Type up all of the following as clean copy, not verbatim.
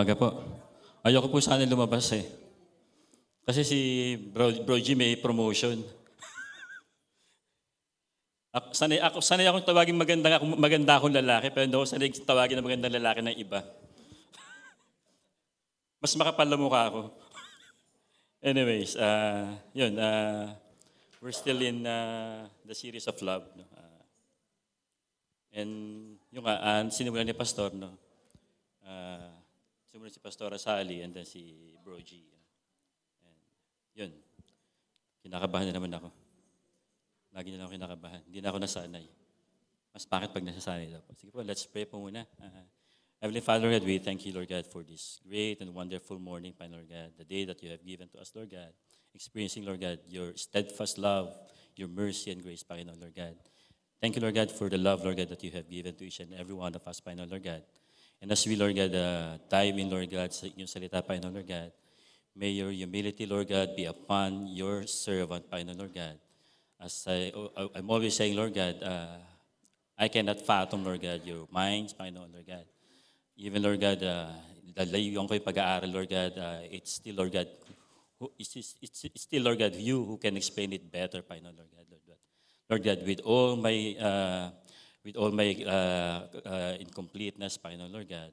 umaga po. Ayoko po sana lumabas eh. Kasi si Bro G may promotion. Sanay akong tawagin maganda akong lalaki, pero hindi ako sanay tawagin na magandang lalaki ng iba. Mas makapal na mukha ako. Anyways, yun, we're still in the series of love. No? And yung sinimulan ni Pastor, no? Sinimulan si Pastora Sally and then si Bro G. And yun, kinakabahan na naman ako. Lagi na lang ako kinakabahan. Hindi na ako nasanay. Mas bakit pag nasasanay daw po? Sige po, let's pray po muna. Heavenly Father, God, we thank you, Lord God, for this great and wonderful morning, Lord God, the day that you have given to us, Lord God, experiencing, Lord God, your steadfast love, your mercy and grace, Panginoon, Lord God. Thank you, Lord God, for the love, Lord God, that you have given to each and every one of us, Panginoon, Lord God. And as we, Lord God, dive in, Lord God, sa inyong salita, Panginoon, Lord God, may your humility, Lord God, be upon your servant, Panginoon, Lord God. As I'm always saying, Lord God, I cannot fathom, Lord God, your minds, Panginoon, Lord God. Even, Lord God, lalayuan ko yung pag-aaral, Lord God, it's still, Lord God, it's still, Lord God, you who can explain it better, Panginoon, Lord God, Lord God. Lord God, with all my incompleteness, Panginoon, Lord God,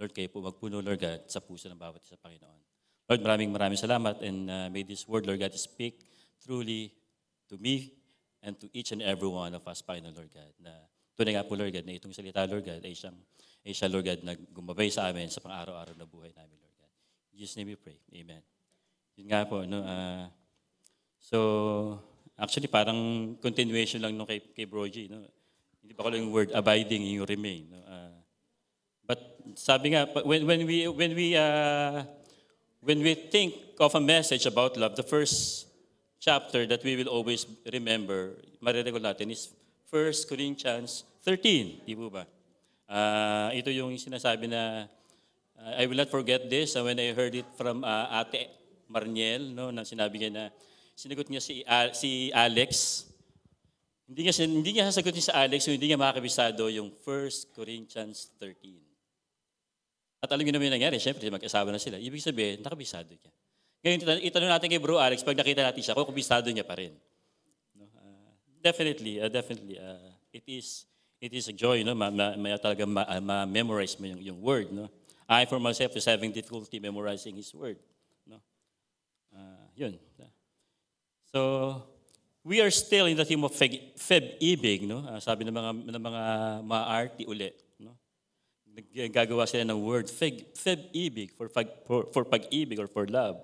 Lord, kayo po magpuno, Lord God, sa puso ng bawat isa, Panginoon. Lord, maraming salamat, and may this word, Lord God, speak truly to me and to each and every one of us, Panginoon, Lord God, na tunay nga po, Lord God, na itong salita, Lord God, ay siya, Lord God, na gumabay sa amin sa pang-araw-araw na buhay namin, Lord God. In Jesus' name we pray. Amen. Yun nga po, no? So, actually, parang continuation lang nung kay Bro G, no? Hindi pa ko lang yung word abiding, yung remain. No? But sabi nga, when we think of a message about love, the first chapter that we will always remember, marirecall natin, is 1 Corinthians 13. Di po ba? Ito yung sinasabi na, I will not forget this, when I heard it from Ate Marniel, no, na sinabi niya na, sinagot niya si Alex. Hindi niya sasagutin si Alex, so hindi niya makakabisado yung 1 Corinthians 13. At alam niyo naman yung nangyari, syempre mag-asawa na sila. Ibig sabihin, nakabisado niya. Ngayon, itanong natin kay Bro Alex, pag nakita natin siya, kung kabisado niya pa rin. No? Definitely, it is a joy, no? Talaga ma-memorize mo yung word, no? I for myself is having difficulty memorizing His word, no? Yun. So, we are still in the theme of Feb-ibig, no? Sabi ng mga ma-arty uli, no? Gagawa sila ng word Feb-ibig for pag-ibig or for love.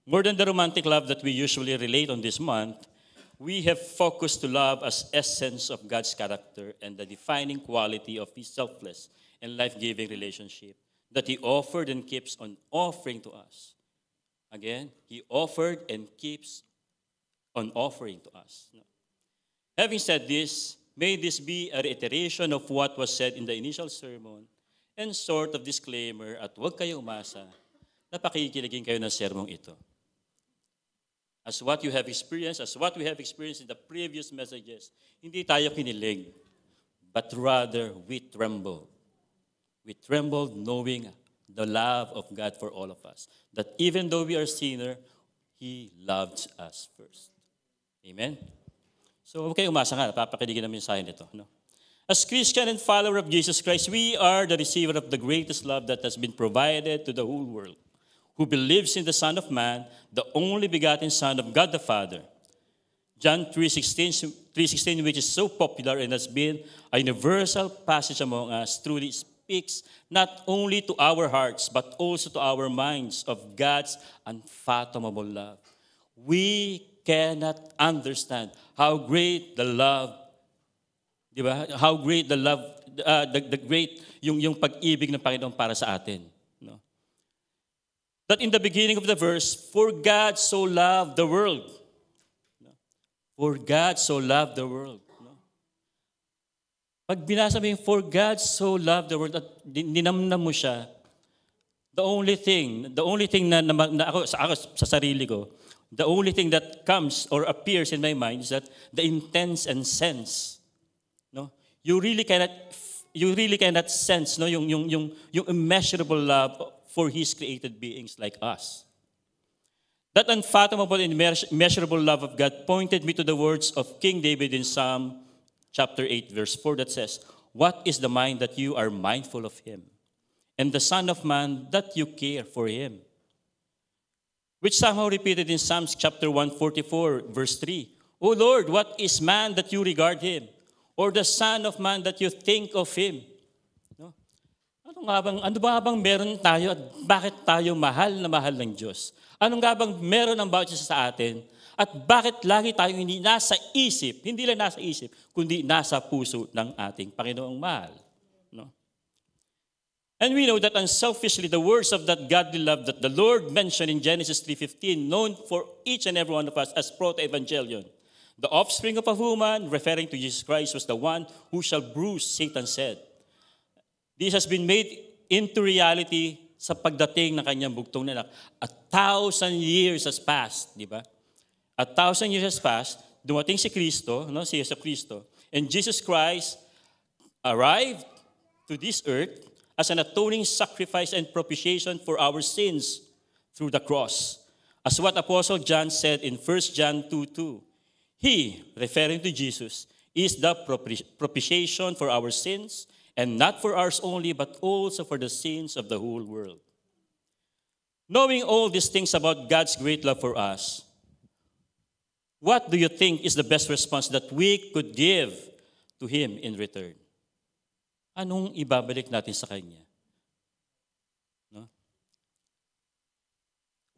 More than the romantic love that we usually relate on this month, we have focused to love as essence of God's character and the defining quality of His selfless and life-giving relationship that He offered and keeps on offering to us. Again, He offered and keeps on offering to us. Having said this, may this be a reiteration of what was said in the initial sermon and sort of disclaimer at huwag kayo umasa na pakikiligin kayo ng sermong ito. As what we have experienced in the previous messages, hindi tayo kinilig, but rather we tremble. We trembled knowing the love of God for all of us. That even though we are sinner, He loved us first. Amen? So, okay, umasa nga, papakiligin namin sa nito. No? As Christian and follower of Jesus Christ, we are the receiver of the greatest love that has been provided to the whole world, who believes in the Son of Man, the only begotten Son of God the Father. John 3:16, which is so popular and has been a universal passage among us, truly speaks not only to our hearts, but also to our minds of God's unfathomable love. We cannot understand how great the love, di ba? How great the love, yung pag-ibig ng Panginoon para sa atin. No? That in the beginning of the verse, for God so loved the world. No? For God so loved the world. No? Pag binasa mo yung for God so loved the world at ninamnam mo siya, the only thing na ako sa sarili ko, the only thing that comes or appears in my mind is that the intense and sense. No? You really cannot you really cannot sense no, yung immeasurable love for His created beings like us. That unfathomable and immeasurable love of God pointed me to the words of King David in Psalm chapter 8, verse 4 that says, "What is the mind that you are mindful of him? And the Son of Man that you care for him?" Which somehow repeated in Psalms chapter 144, verse 3. "O Lord, what is man that you regard him? Or the Son of Man that you think of him?" No? Ano ba bang meron tayo at bakit tayo mahal na mahal ng Diyos? Anong nga bang meron ang bawat isa sa atin? At bakit lagi tayo hindi nasa isip, hindi lang nasa isip, kundi nasa puso ng ating Panginoong mahal? No? And we know that unselfishly, the words of that godly love that the Lord mentioned in Genesis 3:15, known for each and every one of us as proto-evangelion. The offspring of a woman, referring to Jesus Christ, was the one who shall bruise Satan's head. This has been made into reality sa pagdating ng kanyang bugtong na anak. 1,000 years has passed, di ba? 1,000 years has passed, dumating si Kristo, no, si Yesu Kristo, and Jesus Christ arrived to this earth as an atoning sacrifice and propitiation for our sins through the cross. As what Apostle John said in 1 John 2:2, He, referring to Jesus, is the propitiation for our sins, and not for ours only, but also for the sins of the whole world. Knowing all these things about God's great love for us, what do you think is the best response that we could give to Him in return? Anong ibabalik natin sa Kanya? No?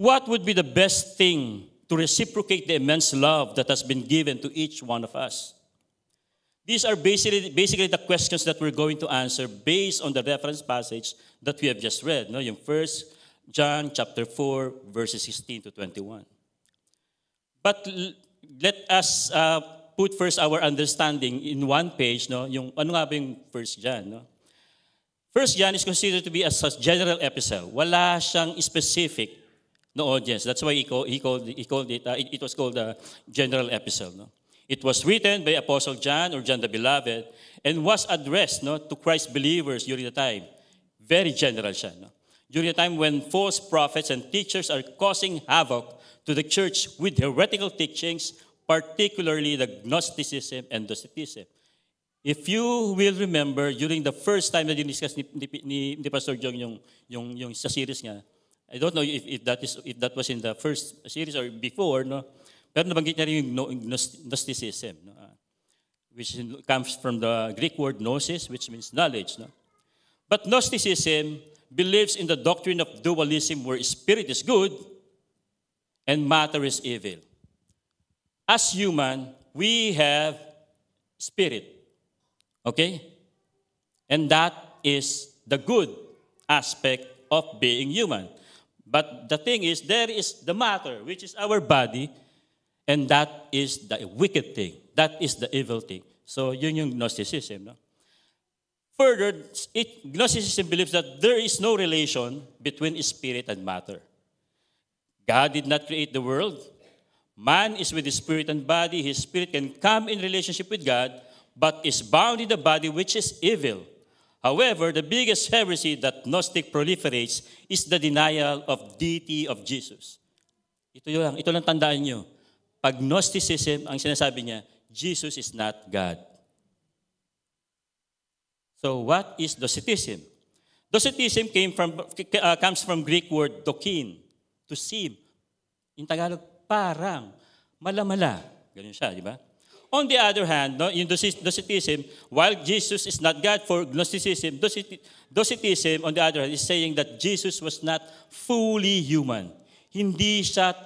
What would be the best thing to reciprocate the immense love that has been given to each one of us? These are basically the questions that we're going to answer based on the reference passage that we have just read, no? Yung 1 John chapter 4, verses 16 to 21. But let us put first our understanding in one page, no? Yung ano nga ba yung 1 John, no? 1 John is considered to be a general epistle. Wala siyang specific no audience. That's why it was called a general epistle, no? It was written by Apostle John or John the Beloved and was addressed, no, to Christ believers during the time. Very general siya, no? During the time when false prophets and teachers are causing havoc to the church with heretical teachings, particularly the Gnosticism and Docetism. If you will remember, during the first time na diniscuss ni Pastor Jong yung sa series niya, I don't know if that was in the first series or before, no? Pero nabanggit niya rin yung Gnosticism, no? Which comes from the Greek word gnosis, which means knowledge. No? But Gnosticism believes in the doctrine of dualism where spirit is good and matter is evil. As human, we have spirit. Okay? And that is the good aspect of being human. But the thing is, there is the matter, which is our body, and that is the wicked thing. That is the evil thing. So, yun yung Gnosticism. No? Further, Gnosticism believes that there is no relation between spirit and matter. God did not create the world. Man is with his spirit and body. His spirit can come in relationship with God, but is bound in the body, which is evil. However, the biggest heresy that Gnostic proliferates is the denial of deity of Jesus. Ito lang tandaan nyo. Pag Gnosticism, ang sinasabi niya, Jesus is not God. So what is Docetism? Docetism comes from Greek word dokin, to seem. In Tagalog, parang, mala-mala. Ganun siya, di ba? On the other hand, no, in Docetism, while Jesus is not God for Gnosticism, Docetism, on the other hand, is saying that Jesus was not fully human. Hindi siya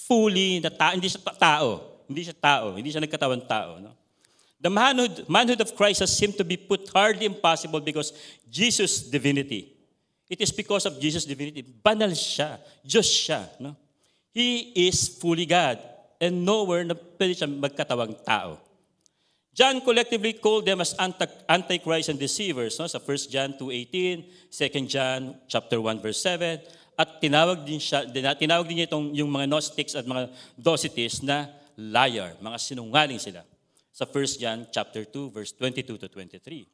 fully na tao, hindi siya tao, hindi siya nagkatawang tao, no? The manhood of Christ has seemed to be put hardly impossible because Jesus' divinity. It is because of Jesus' divinity. Banal siya, Diyos siya, no? He is fully God and nowhere na pwede siya magkatawang tao. John collectively called them as antichrist and deceivers, no? Sa 1 John 2:18, 2 John chapter 1 verse 7. At tinawag din niya yung mga Gnostics at mga Docetists na liar, mga sinungaling sila. Sa 1 John chapter 2 verse 22 to 23.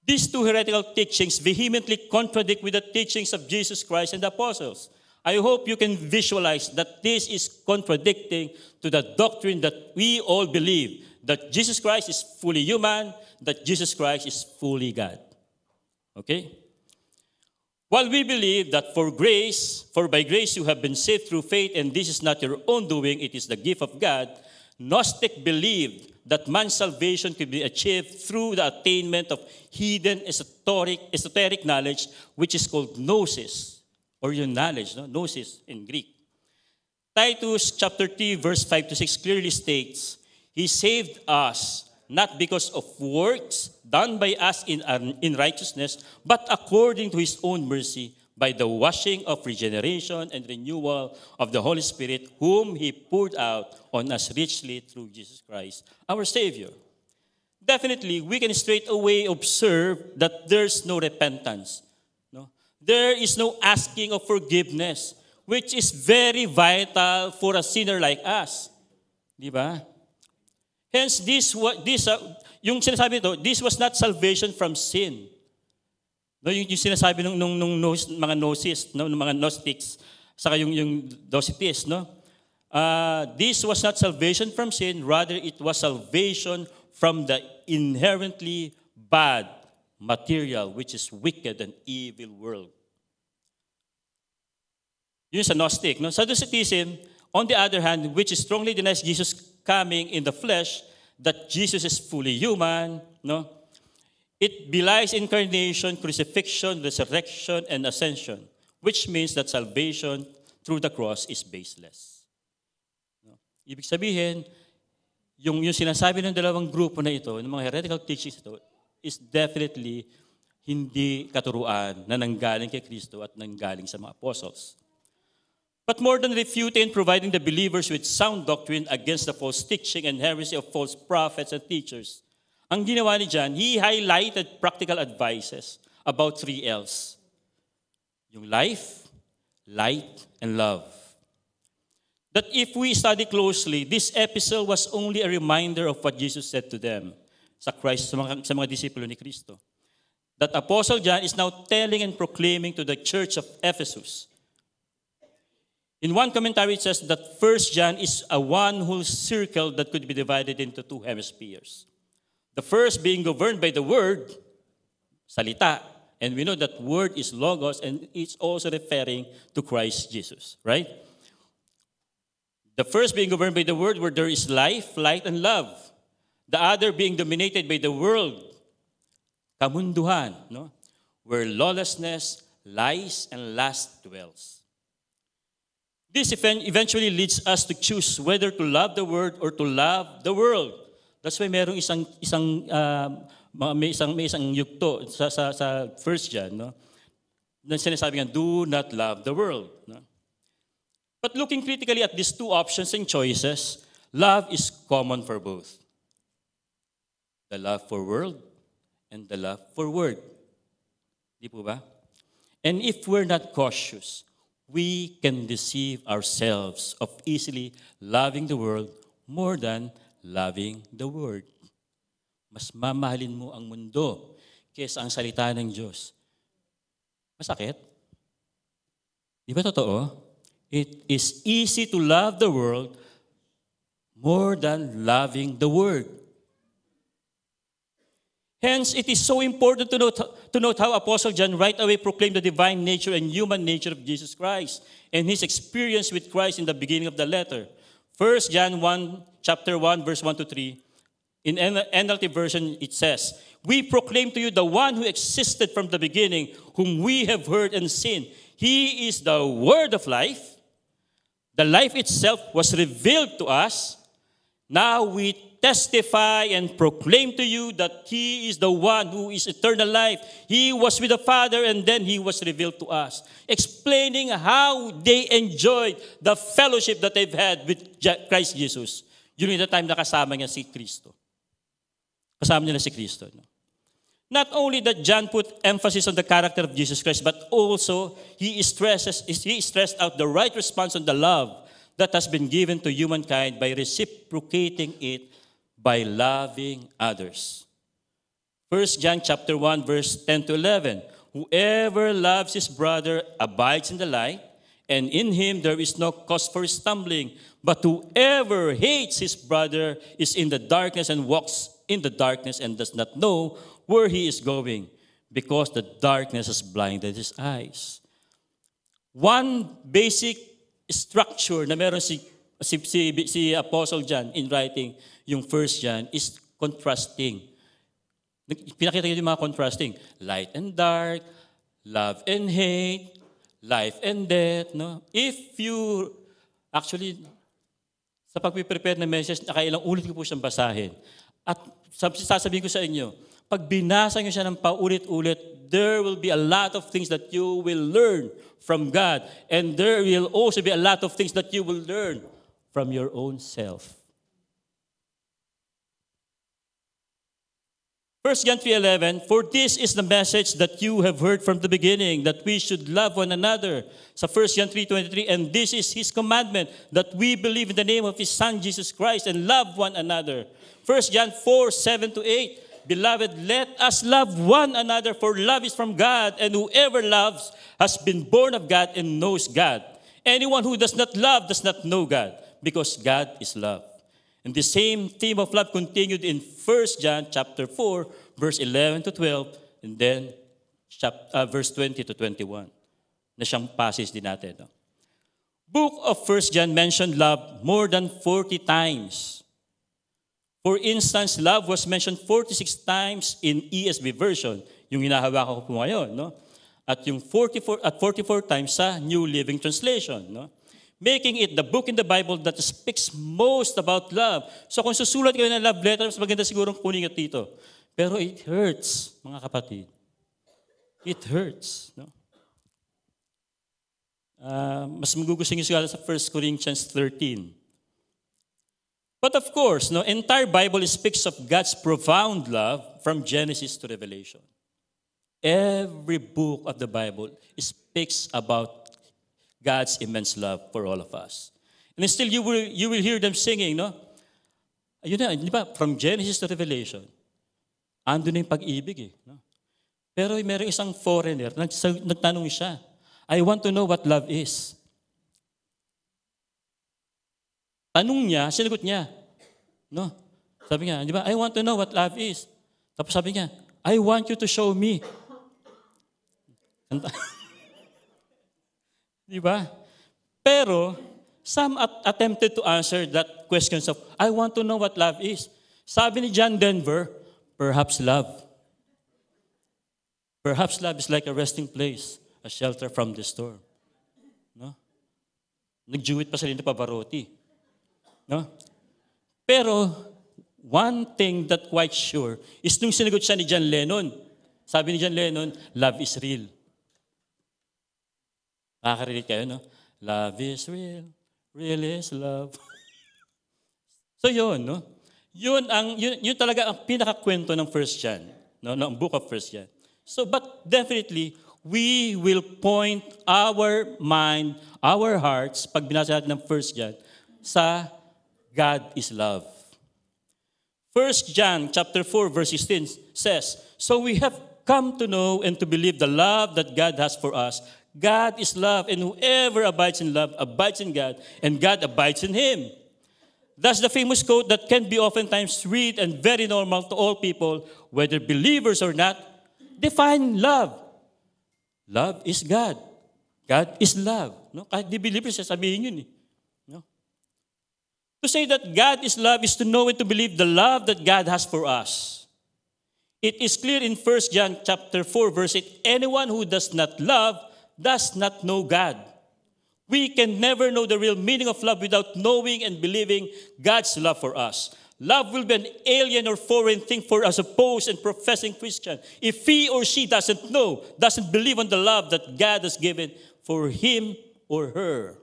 These two heretical teachings vehemently contradict with the teachings of Jesus Christ and the apostles. I hope you can visualize that this is contradicting to the doctrine that we all believe, that Jesus Christ is fully human, that Jesus Christ is fully God. Okay? While we believe that for by grace you have been saved through faith, and this is not your own doing, it is the gift of God, Gnostic believed that man's salvation could be achieved through the attainment of hidden esoteric knowledge, which is called gnosis, or your knowledge, no? Gnosis in Greek. Titus chapter 3, verse 5 to 6 clearly states, He saved us not because of works done by us in righteousness, but according to His own mercy, by the washing of regeneration and renewal of the Holy Spirit, whom He poured out on us richly through Jesus Christ, our Savior. Definitely, we can straight away observe that there's no repentance. No? There is no asking of forgiveness, which is very vital for a sinner like us. Di ba? Hence, yung sinasabi nito, this was not salvation from sin. No, yung sinasabi nung mga Gnosis, no, ng mga Gnostics, saka yung Docetists, no? This was not salvation from sin, rather it was salvation from the inherently bad material, which is wicked and evil world. Yun sa Gnostic. No? Sa Docetism, on the other hand, which strongly denies Jesus coming in the flesh, that Jesus is fully human, no? It belies incarnation, crucifixion, resurrection, and ascension, which means that salvation through the cross is baseless. No? Ibig sabihin, yung sinasabi ng dalawang grupo na ito, ng mga heretical teachings ito, is definitely hindi katuruan na nanggaling kay Kristo at nanggaling sa mga apostles. But more than refuting, providing the believers with sound doctrine against the false teaching and heresy of false prophets and teachers, ang ginawa ni John, he highlighted practical advices about 3 L's. Yung life, light, and love. That if we study closely, this episode was only a reminder of what Jesus said to them sa mga disipulo ni Kristo. That Apostle John is now telling and proclaiming to the church of Ephesus. In one commentary, it says that 1 John is a one whole circle that could be divided into 2 hemispheres. The first being governed by the word, salita. And we know that word is logos, and it's also referring to Christ Jesus, right? The first being governed by the word, where there is life, light, and love. The other being dominated by the world, kamunduhan, no? Where lawlessness, lies, and lust dwells. This eventually leads us to choose whether to love the word or to love the world. That's why merong may isang yugto sa 1 John, no? Na sinasabi nga, do not love the world. No? But looking critically at these 2 options and choices, love is common for both. The love for world and the love for word. Di po ba? And if we're not cautious, we can deceive ourselves of easily loving the world more than loving the word. Mas mamahalin mo ang mundo kaysa ang salita ng Diyos. Masakit? Di ba totoo? It is easy to love the world more than loving the word. Hence, it is so important to note how Apostle John right away proclaimed the divine nature and human nature of Jesus Christ and his experience with Christ in the beginning of the letter. 1 John 1, chapter 1, verse 1 to 3, in NLT version, it says, We proclaim to you the one who existed from the beginning, whom we have heard and seen. He is the word of life. The life itself was revealed to us. Now we testify and proclaim to you that He is the one who is eternal life. He was with the Father and then He was revealed to us. Explaining how they enjoyed the fellowship that they've had with Christ Jesus. During the time na kasama niya si Kristo. Kasama niya na si Kristo. No? Not only that John put emphasis on the character of Jesus Christ, but also he stressed out the right response on the love that has been given to humankind by reciprocating it by loving others. 1 John chapter 1, verse 10 to 11. Whoever loves his brother abides in the light, and in him there is no cause for stumbling. But whoever hates his brother is in the darkness and walks in the darkness and does not know where he is going, because the darkness has blinded his eyes. One basic structure na meron si Apostle John in writing yung 1 John is contrasting. Pinakita niyo yung mga contrasting. Light and dark, love and hate, life and death. No? If you, actually, sa pag-prepare na message, nakailang ulit ko po siyang basahin. At sasabihin ko sa inyo, pag binasa niyo siya ng paulit-ulit, there will be a lot of things that you will learn from God. And there will also be a lot of things that you will learn from your own self. 1 John 3:11, for this is the message that you have heard from the beginning, that we should love one another. Sa 1 John 3:23, and this is His commandment, that we believe in the name of His Son, Jesus Christ, and love one another. 1 John 4:7-8, beloved, let us love one another, for love is from God, and whoever loves has been born of God and knows God. Anyone who does not love does not know God, because God is love. And the same theme of love continued in 1 John chapter 4, verse 11 to 12, and then verse 20 to 21. Na siyang passage din natin. No? Book of 1 John mentioned love more than 40 times. For instance, love was mentioned 46 times in ESV version, yung hinahawakan ko po ngayon. No? At yung 44 times sa New Living Translation. No? Making it the book in the Bible that speaks most about love. So kung susulat kayo ng love letter, mas maganda siguro kunin nyo dito. Pero it hurts, mga kapatid. It hurts. No? Mas magugustuhin nyo siguro sa 1 Corinthians 13. But of course, no, entire Bible speaks of God's profound love from Genesis to Revelation. Every book of the Bible speaks about God's immense love for all of us. And still, you will hear them singing, no? Ayun na, di ba? From Genesis to Revelation, ando na yung pag-ibig, eh. No? Pero mayroong isang foreigner, nagtanong siya, I want to know what love is. Tanong niya, sinagot niya. No? Sabi niya, di ba? I want to know what love is. Tapos sabi niya, I want you to show me. Di ba? Pero, some attempted to answer that questions of, I want to know what love is. Sabi ni John Denver, perhaps love. Perhaps love is like a resting place, a shelter from the storm. No? Nag-Jewit pa sa Linda Pavarotti. No? Pero, one thing that quite sure is nung sinagot siya ni John Lennon. Sabi ni John Lennon, love is real. Nakaka-relate kayo, no? Love is real, real is love. So yun, no? Yun talaga ang pinakakwento ng 1 John, no? Ng book of 1 John. So, but definitely, we will point our mind, our hearts, pag binasa natin ng 1 John, sa God is love. 1 John chapter 4, verse 16 says, so we have come to know and to believe the love that God has for us. God is love, and whoever abides in love abides in God, and God abides in him. That's the famous quote that can be oftentimes read and very normal to all people, whether believers or not. Define love. Love is God. God is love. No? Kahit di believers, sabihin yun. No? To say that God is love is to know and to believe the love that God has for us. It is clear in 1 John chapter 4, verse 8, anyone who does not love does not know God. We can never know the real meaning of love without knowing and believing God's love for us. Love will be an alien or foreign thing for a supposed and professing Christian if he or she doesn't know, doesn't believe on the love that God has given for him or her.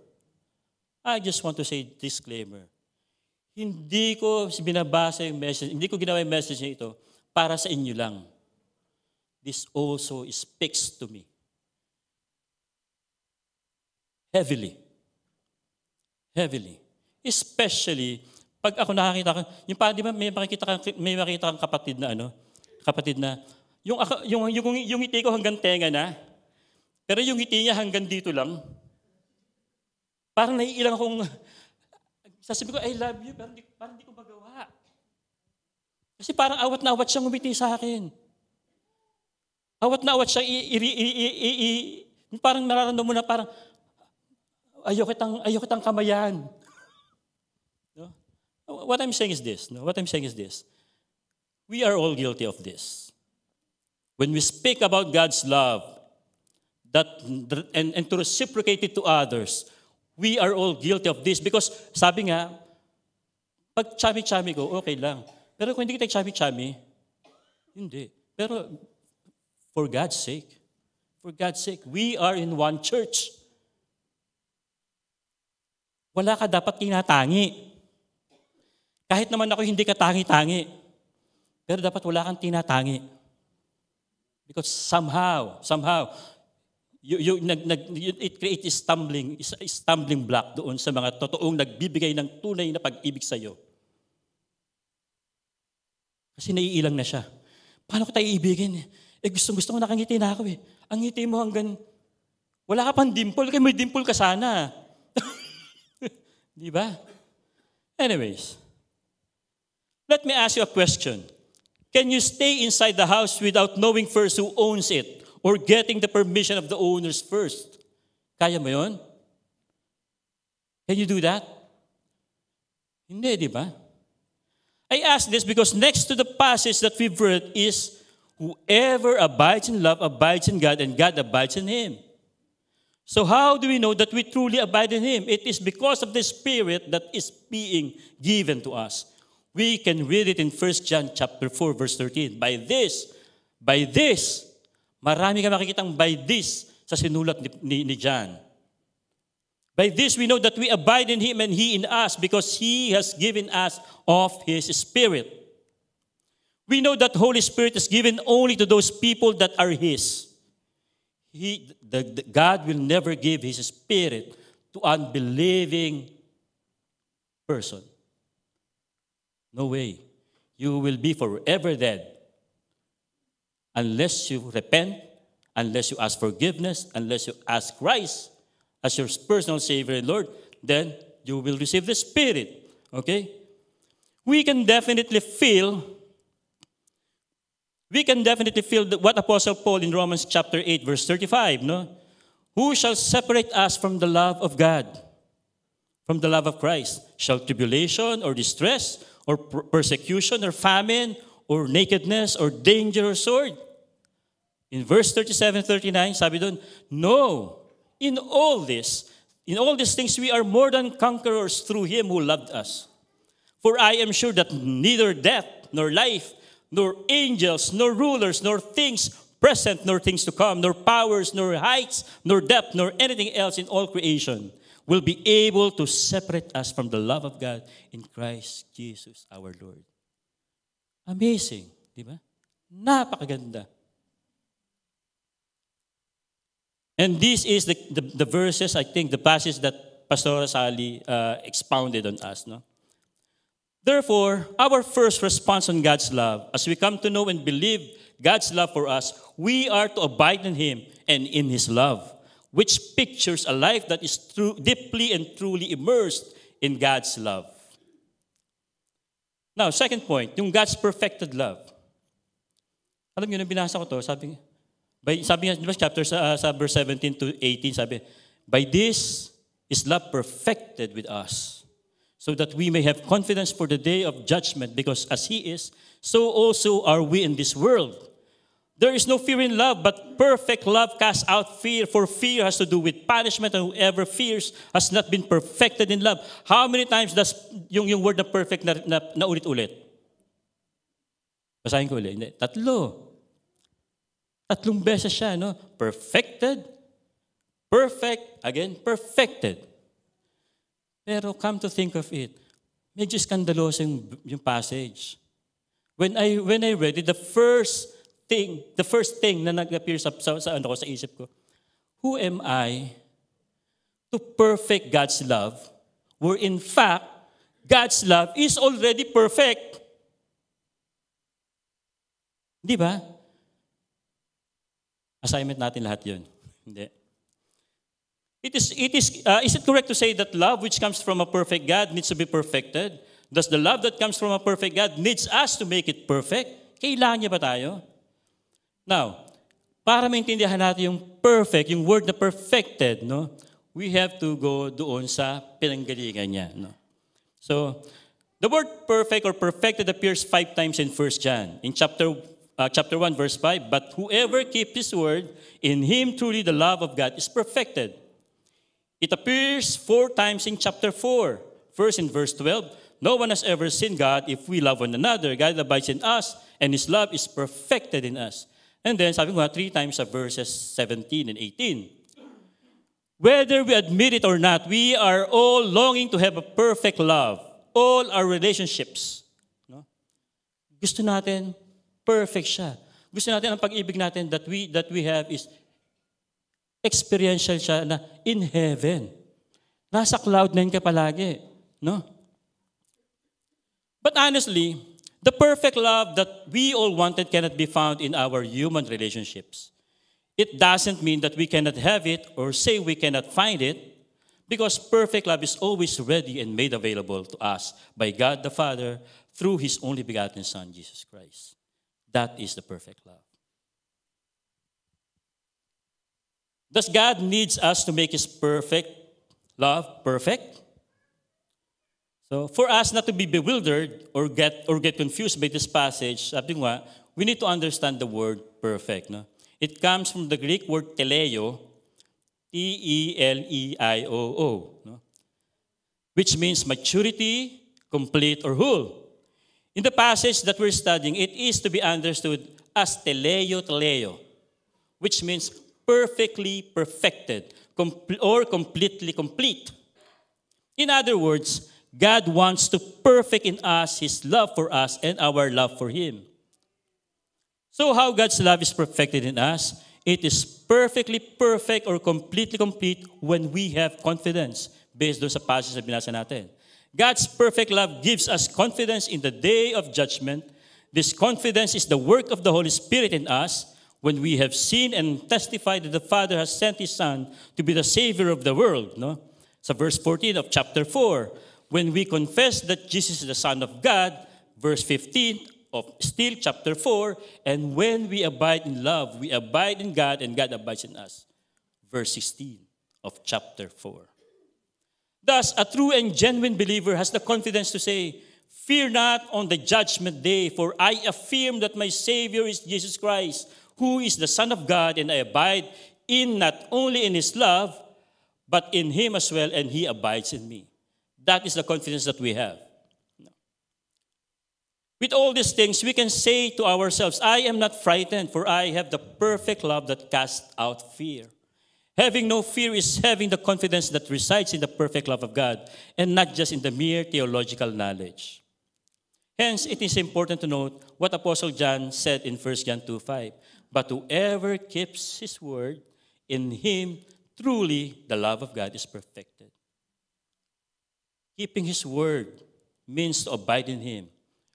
I just want to say disclaimer. Hindi ko binabasa yung message, hindi ko ginawa yung message niya ito para sa inyo lang. This also speaks to me. Heavily. Especially, pag ako nakakita ko, yung parang di ba may makita kang kapatid na kapatid na, yung ngiti ko hanggang tenga na, pero yung ngiti niya hanggang dito lang. Parang naiilang akong, sasabihin ko, I love you, pero parang hindi ko magawa. Kasi parang awat na awat siyang umiti sa akin. Awat na awat siyang parang nararamdaman mo na parang, ayaw kitang kamayan. No? What I'm saying is this. No? What I'm saying is this. We are all guilty of this. When we speak about God's love and to reciprocate it to others, we are all guilty of this because sabi nga, pag chami-chami ko, okay lang. Pero kung hindi kita chami-chami, hindi. Pero for God's sake, we are in one church. Wala ka dapat tinatangi. Kahit naman ako hindi ka tangi-tangi. Pero dapat wala kang tinatangi. Because somehow, it creates a stumbling block doon sa mga totoong nagbibigay ng tunay na pag-ibig sa iyo. Kasi naiilang na siya. Paano ko tayo iibigin? Gusto ko nakangiti na ako eh. Ang ngiti mo hanggang, wala ka pang dimple, kaya may dimple ka sana. Di ba? Anyways, let me ask you a question. Can you stay inside the house without knowing first who owns it or getting the permission of the owners first? Kaya mo yun? Can you do that? Hindi, di ba? I ask this because next to the passage that we've read is, whoever abides in love abides in God and God abides in him. So how do we know that we truly abide in him? It is because of the Spirit that is being given to us. We can read it in 1 John chapter 4, verse 13. By this, marami ka makikitang by this sa sinulat ni John. By this we know that we abide in him and he in us because he has given us of his Spirit. We know that Holy Spirit is given only to those people that are his. God will never give his Spirit to unbelieving person. No way. You will be forever dead. Unless you repent, unless you ask forgiveness, unless you ask Christ as your personal Savior and Lord, then you will receive the Spirit. Okay? We can definitely feel what Apostle Paul in Romans chapter 8, verse 35, no? Who shall separate us from the love of God? From the love of Christ? Shall tribulation or distress or persecution or famine or nakedness or danger or sword? In verse 37-39, sabi doon, no, in all these things we are more than conquerors through him who loved us. For I am sure that neither death, nor life, nor angels, nor rulers, nor things present, nor things to come, nor powers, nor heights, nor depth, nor anything else in all creation will be able to separate us from the love of God in Christ Jesus our Lord. Amazing, di ba? Napakaganda. And this is the verses, I think, the passage that Pastor Sally expounded on us. No? Therefore, our first response on God's love, as we come to know and believe God's love for us, we are to abide in him and in his love, which pictures a life that is deeply and truly immersed in God's love. Now, second point, yung God's perfected love. Alam niyo, nung binasa ko to, sabi nga, di ba, chapter sa verse 17 to 18, sabi, by this is love perfected with us, so that we may have confidence for the day of judgment, because as he is, so also are we in this world. There is no fear in love, but perfect love casts out fear, for fear has to do with punishment, and whoever fears has not been perfected in love. How many times does yung word na perfect na ulit-ulit? Basahin ko ulit. Hindi. Tatlong beses siya, no? Perfected, perfect, again, perfected. Pero come to think of it, medyo skandaloso yung passage. When I read it, the first thing na nag-appear sa isip ko, who am I to perfect God's love, where in fact, God's love is already perfect. Di ba? Assignment natin lahat yun. Hindi. Is it correct to say that love which comes from a perfect God needs to be perfected? Does the love that comes from a perfect God needs us to make it perfect? Kailangan niya ba tayo? Now, para maintindihan natin yung perfect, yung word na perfected, no, we have to go doon sa pinanggalingan niya. No? So, the word perfect or perfected appears 5 times in 1 John. In chapter 1, verse 5, but whoever keeps His word, in him truly the love of God is perfected. It appears 4 times in chapter 4. First in verse 12, no one has ever seen God. If we love one another, God abides in us, and His love is perfected in us. And then, sabi ko nga, 3 times sa verses 17 and 18. Whether we admit it or not, we are all longing to have a perfect love. All our relationships. No? Gusto natin, perfect siya. Gusto natin ang pag-ibig natin that we have is experiential siya na in heaven. Nasa cloud 9 ka palagi. No? But honestly, the perfect love that we all wanted cannot be found in our human relationships. It doesn't mean that we cannot have it or say we cannot find it, because perfect love is always ready and made available to us by God the Father through His only begotten Son, Jesus Christ. That is the perfect love. Does God needs us to make His perfect love perfect? So for us not to be bewildered or get confused by this passage, sabi nga, we need to understand the word perfect. No? It comes from the Greek word teleio, T-E-L-E-I-O-O, no? Which means maturity, complete, or whole. In the passage that we're studying, it is to be understood as teleio, which means perfectly perfected or completely complete. In other words, God wants to perfect in us His love for us and our love for Him. So how God's love is perfected in us? It is perfectly perfect or completely complete when we have confidence based on sa passage na binasa natin. God's perfect love gives us confidence in the day of judgment. This confidence is the work of the Holy Spirit in us when we have seen and testified that the Father has sent His Son to be the Savior of the world. No? Sa verse 14 of chapter 4, when we confess that Jesus is the Son of God, verse 15 of still chapter 4, and when we abide in love, we abide in God and God abides in us, verse 16 of chapter 4. Thus, a true and genuine believer has the confidence to say, fear not on the judgment day, for I affirm that my Savior is Jesus Christ, who is the Son of God, and I abide in not only in His love, but in Him as well, and He abides in me. That is the confidence that we have. With all these things, we can say to ourselves, I am not frightened, for I have the perfect love that casts out fear. Having no fear is having the confidence that resides in the perfect love of God, and not just in the mere theological knowledge. Hence, it is important to note what Apostle John said in 1 John 2:5. But whoever keeps His word, in him truly the love of God is perfected. Keeping His word means to abide in Him.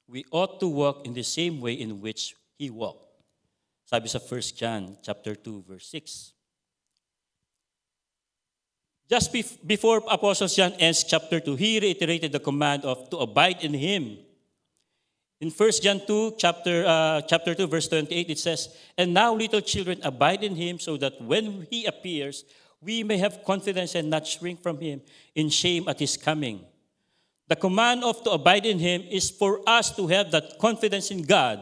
We ought to walk in the same way in which He walked. Sabi sa 1 John chapter 2, verse 6. Just before Apostle John ends chapter 2, he reiterated the command of to abide in Him. In 1 John 2, chapter 2, verse 28, it says, and now little children abide in Him, so that when He appears, we may have confidence and not shrink from Him in shame at His coming. The command of to abide in Him is for us to have that confidence in God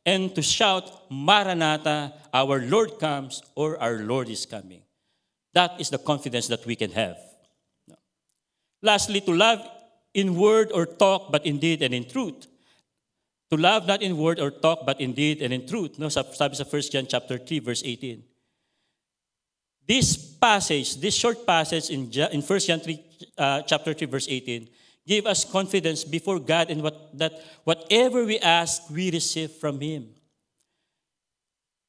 and to shout, Maranatha, our Lord comes, or our Lord is coming. That is the confidence that we can have. Lastly, to love in word or talk, but in deed and in truth. To love not in word or talk, but in deed and in truth. No, sabi sa 1 John chapter 3, verse 18. This short passage in 1 John 3, chapter 3, verse 18, give us confidence before God and that whatever we ask, we receive from Him.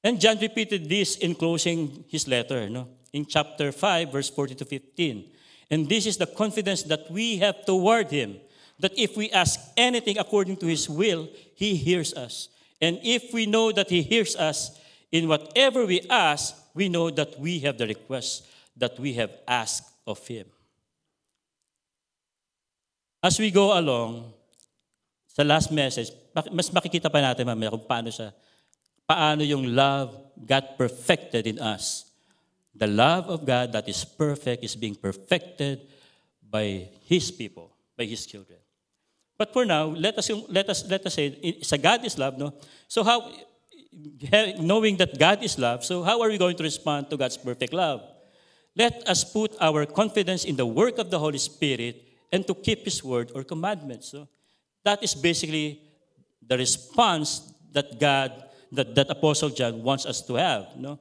And John repeated this in closing his letter, no? In chapter 5, verse 40 to 15. And this is the confidence that we have toward Him, that if we ask anything according to His will, He hears us. And if we know that He hears us in whatever we ask, we know that we have the request that we have asked of Him. As we go along, sa last message, mas makikita pa natin mamaya kung paano yung love got perfected in us. The love of God that is perfect is being perfected by His people, by His children. But for now, let us say, sa God is love, no? So how, knowing that God is love, so how are we going to respond to God's perfect love? Let us put our confidence in the work of the Holy Spirit and to keep His word or commandments. So that is basically the response that that Apostle John wants us to have. No?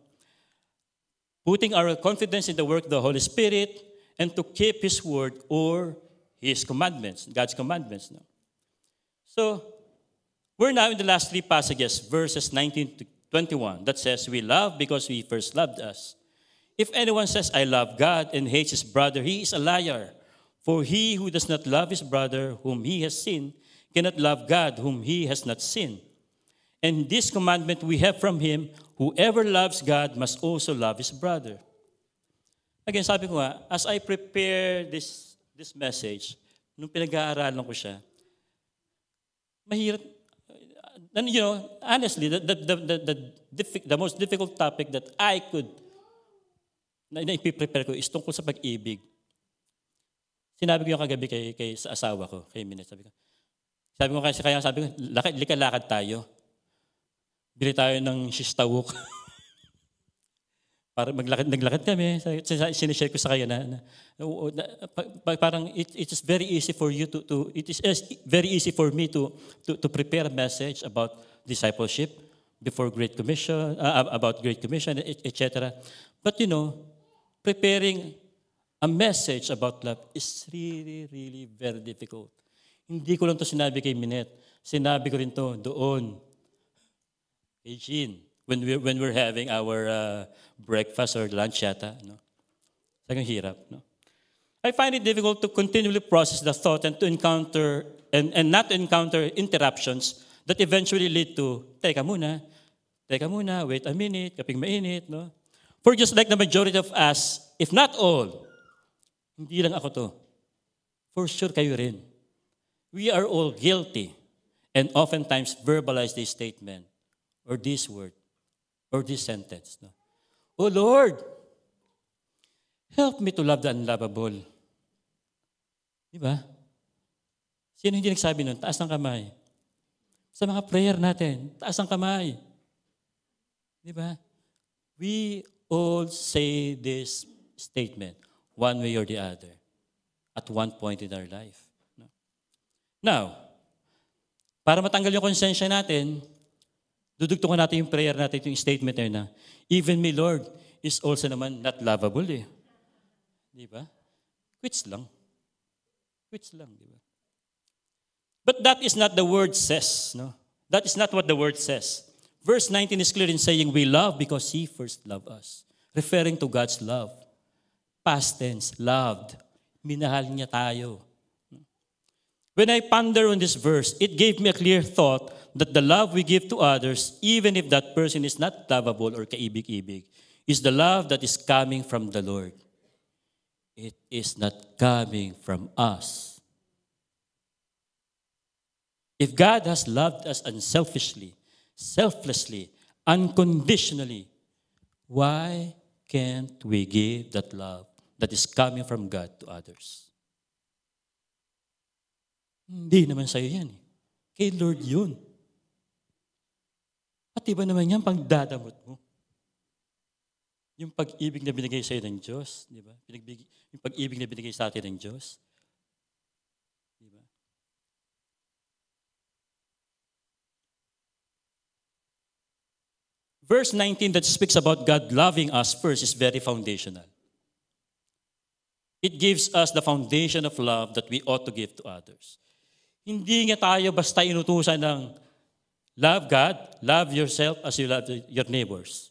Putting our confidence in the work of the Holy Spirit and to keep His word or His commandments, God's commandments. No? So, we're now in the last three passages, verses 19 to 21, that says, we love because He first loved us. If anyone says, I love God and hates his brother, he is a liar. For he who does not love his brother whom he has seen cannot love God whom he has not seen. And this commandment we have from Him, whoever loves God must also love his brother. Again, sabi ko nga, as I prepare this message, nung pinag-aaralan ko siya, mahirap, and you know, honestly, the most difficult topic that I could, na ipiprepare ko is tungkol sa pag-ibig. Sinabi ko yung kagabi kay sa asawa ko, kay Minette, sabi ko, lika-lakad tayo. Bili tayo ng shistawok. Para naglakad kami, sinishare ko sa kanya na parang it is very easy for you it is very easy for me to prepare a message about discipleship before Great Commission, about Great Commission, etc. But you know, preparing a message about love is really, really very difficult. Hindi ko lang to sinabi kay Minette. Sinabi ko rin to doon kay Jean. When we're having our breakfast or lunch yata, no? Talagang hirap, no? I find it difficult to continually process the thought and to encounter and not to encounter interruptions that eventually lead to, teka muna, wait a minute, kaping mainit, no? For just like the majority of us, if not all, hindi lang ako to, for sure kayo rin. We are all guilty and oftentimes verbalize this statement or this word or this sentence. No? Oh Lord, help me to love the unlovable. Di ba? Sino hindi nagsabi nun? Taas ng kamay. Sa mga prayer natin, taas ng kamay. Di ba? We all say this statement one way or the other at one point in our life. No? Now, para matanggal yung konsensya natin, dudugtungan natin yung prayer natin, yung statement na yun na, even me, Lord, is also naman not lovable eh. Di ba? Quits lang. Di ba? But that is not the word says. No? That is not what the word says. Verse 19 is clear in saying, we love because He first loved us. Referring to God's love. Past tense, loved. Minahal niya tayo. When I ponder on this verse, it gave me a clear thought that the love we give to others, even if that person is not lovable or kaibig-ibig, is the love that is coming from the Lord. It is not coming from us. If God has loved us unselfishly, selflessly, unconditionally, why can't we give that love that is coming from God to others? Hindi naman sa'yo yan. Kay Lord yun. At iba naman yan, pagdadamot mo. Yung pag-ibig na binigay sa'yo ng Diyos, di ba? Yung pag-ibig na binigay sa atin ng Diyos. Di ba? Verse 19 that speaks about God loving us first is very foundational. It gives us the foundation of love that we ought to give to others. Hindi nga tayo basta inutusan ng love God, love yourself as you love your neighbors.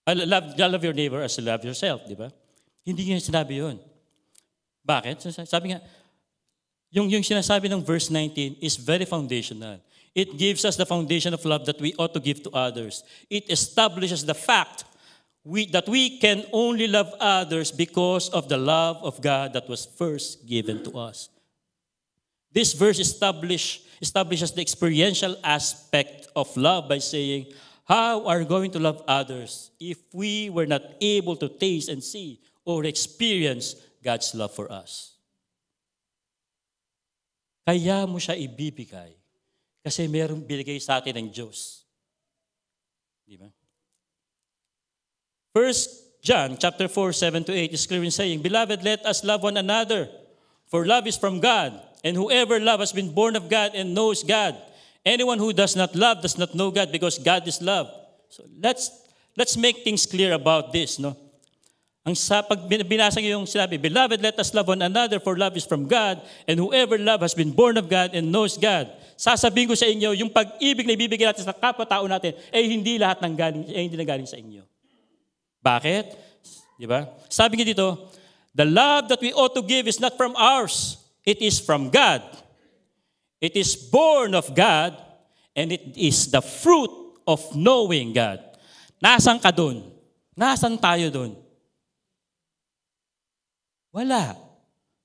Love your neighbor as you love yourself, di ba? Hindi nga sinabi yun. Bakit? Sabi nga, yung sinasabi ng verse 19 is very foundational. It gives us the foundation of love that we ought to give to others. It establishes the fact that we can only love others because of the love of God that was first given to us. This verse establishes the experiential aspect of love by saying, how are we going to love others if we were not able to taste and see or experience God's love for us? Kaya mo siya ibibigay kasi mayroong binigay sa atin ng Diyos. Di ba? 1 John chapter 4:7-8 is clear in saying, Beloved, let us love one another, for love is from God, and whoever loves has been born of God and knows God. Anyone who does not love does not know God, because God is love. So let's make things clear about this, no? Pag binasa niyo yung sinabi, Beloved, let us love one another, for love is from God, and whoever loves has been born of God and knows God. Sasabihin ko sa inyo, yung pag-ibig na ibibigay natin sa kapwa-tao natin, hindi lahat hindi nanggaling sa inyo. Bakit? Di ba? Sabi niya dito, the love that we ought to give is not from ours. It is from God. It is born of God, and it is the fruit of knowing God. Nasaan ka doon? Nasaan tayo doon? Wala.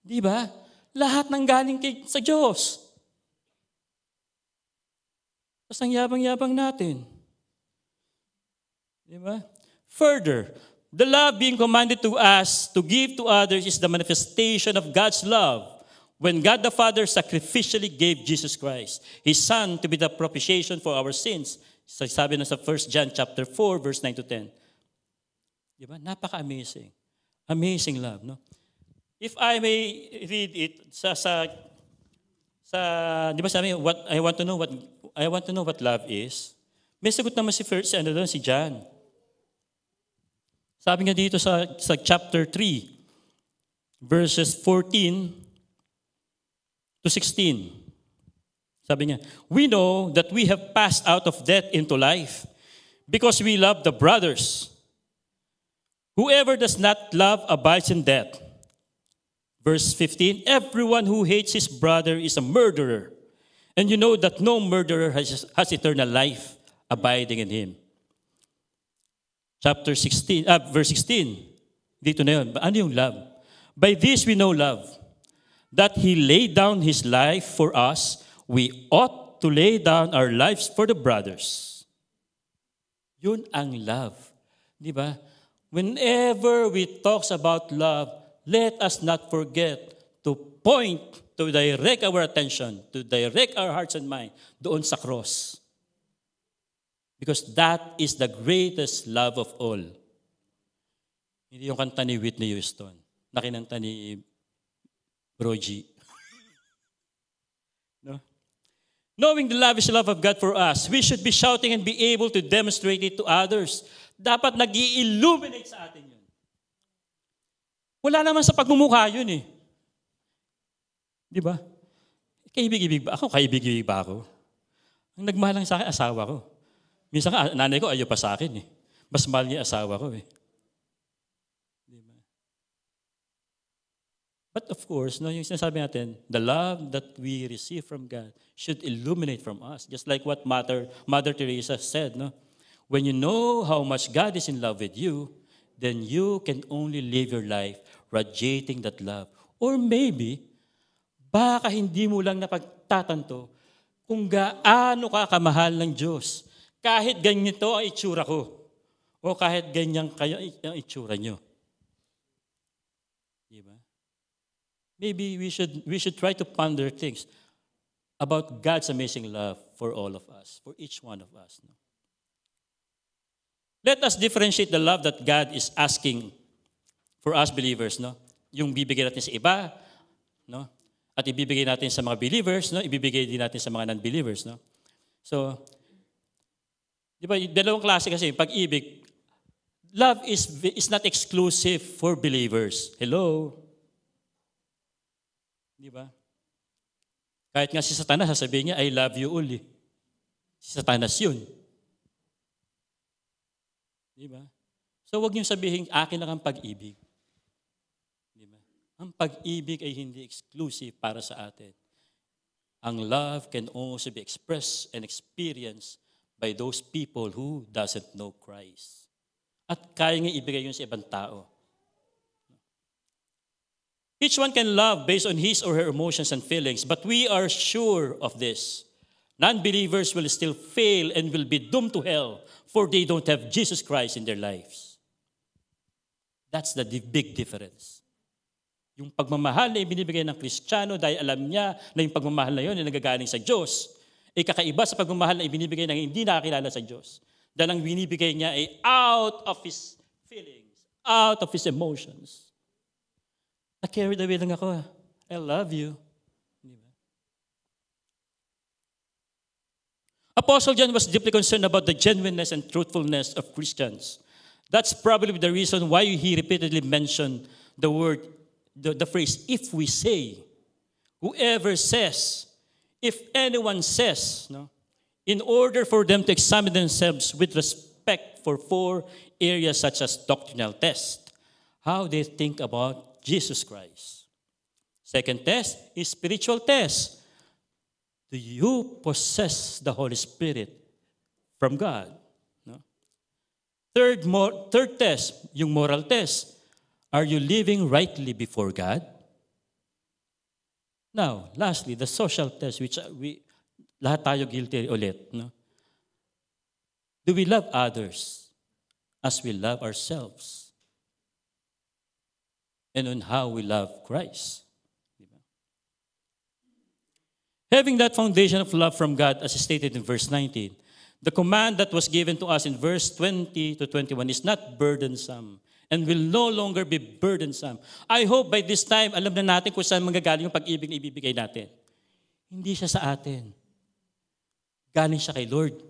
Di ba? Lahat nang galing sa Diyos. Tapos ang yabang-yabang natin. Di ba? Further, the love being commanded to us to give to others is the manifestation of God's love when God the Father sacrificially gave Jesus Christ, His Son, to be the propitiation for our sins. Sabi na sa 1 John chapter 4, verse 9-10. Di ba? Napaka-amazing. Amazing love, no? If I may read it di ba sabi, I want to know what love is. May sagot naman si John. Sabi nga dito sa chapter 3, verses 14-16. Sabi niya, we know that we have passed out of death into life because we love the brothers. Whoever does not love abides in death. Verse 15, everyone who hates his brother is a murderer. And you know that no murderer has eternal life abiding in him. Chapter 16, verse 16. Dito na yun. Ano yung love? By this we know love, that He laid down His life for us. We ought to lay down our lives for the brothers. Yun ang love. Di ba? Whenever we talk about love, let us not forget to point, to direct our attention, to direct our hearts and mind doon sa cross. Because that is the greatest love of all. Hindi yung kanta ni Whitney Houston, na kinanta ni Bro G. No? Knowing the lavish love of God for us, we should be shouting and be able to demonstrate it to others. Dapat nag-i-illuminate sa atin yun. Wala naman sa pagmumukha yun eh. Di ba? Kaibig-ibig ba ako? Kaibig-ibig ba ako? Ang nagmahal lang sa akin, asawa ko. Minsan nga, nanay ko ayaw pa sa akin eh. Mas mahal niya asawa ko eh. Di ba? But of course, no, yung sinasabi natin, the love that we receive from God should illuminate from us. Just like what Mother Teresa said, no? When you know how much God is in love with you, then you can only live your life radiating that love. Or maybe, baka hindi mo lang napagtatanto kung gaano ka kamahal ng Diyos. Kahit ganito ang itsura ko. O kahit ganyan kayo ang itsura nyo. Diba? Maybe we should try to ponder things about God's amazing love for all of us, for each one of us. No? Let us differentiate the love that God is asking for us believers, no? Yung bibigay natin sa iba, no? At ibibigay natin sa mga believers, no? Ibibigay din natin sa mga non-believers, no? So, di ba, dalawang klase kasi, pag-ibig, love is not exclusive for believers. Hello? Di ba? Kahit nga si Satanas, sasabihin niya, I love you all. Eh. Si Satanas yun. Di ba? So, huwag niyong sabihin, akin lang ang pag-ibig. Di ba? Ang pag-ibig ay hindi exclusive para sa atin. ang love can also be expressed and experienced by those people who doesn't know Christ. At kaya nga ibigay yun sa ibang tao. Each one can love based on his or her emotions and feelings, but we are sure of this. Non-believers will still fail and will be doomed to hell, for they don't have Jesus Christ in their lives. That's the big difference. Yung pagmamahal na ibinibigay ng Kristiyano dahil alam niya na yung pagmamahal na yun ay nagagaling sa Diyos, ay kakaiba sa pagmamahal na ibinibigay ng hindi nakakilala sa Diyos. Dahil ang binibigay niya ay out of his feelings, out of his emotions. Na-carried away lang ako. I love you. Apostle John was deeply concerned about the genuineness and truthfulness of Christians. That's probably the reason why he repeatedly mentioned the word, the phrase, if we say. Whoever says, if anyone says, no, in order for them to examine themselves with respect for 4 areas such as doctrinal test, how they think about Jesus Christ. Second test is spiritual test. Do you possess the Holy Spirit from God? No? Third test, yung moral test. Are you living rightly before God? Now, lastly, the social test, which lahat tayo guilty ulit. No? Do we love others as we love ourselves? And on how we love Christ. Having that foundation of love from God, as stated in verse 19, the command that was given to us in verse 20 to 21 is not burdensome and will no longer be burdensome. I hope by this time, alam na natin kung saan manggagaling yung pag-ibig na ibibigay natin. Hindi siya sa atin. Galing siya kay Lord.